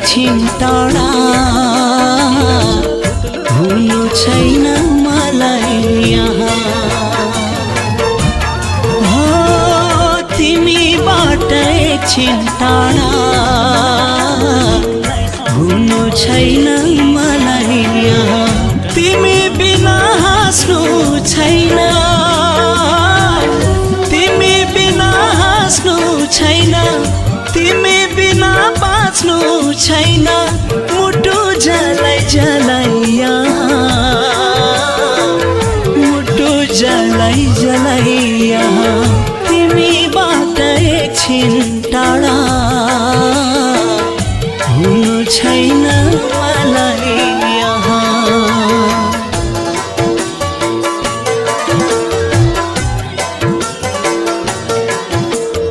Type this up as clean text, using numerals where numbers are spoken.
एकछिन टाढा हुनु छैन मलाई यहाँ हो तिमीबाट एकछिन टाढा हुनु छैन मलाई यहाँ तिमी बिना हाँस्नु छैन तिमी बिना हाँस्नु छैन तिमी बिना बाँच्नु छैन मुटु जलाई जलाई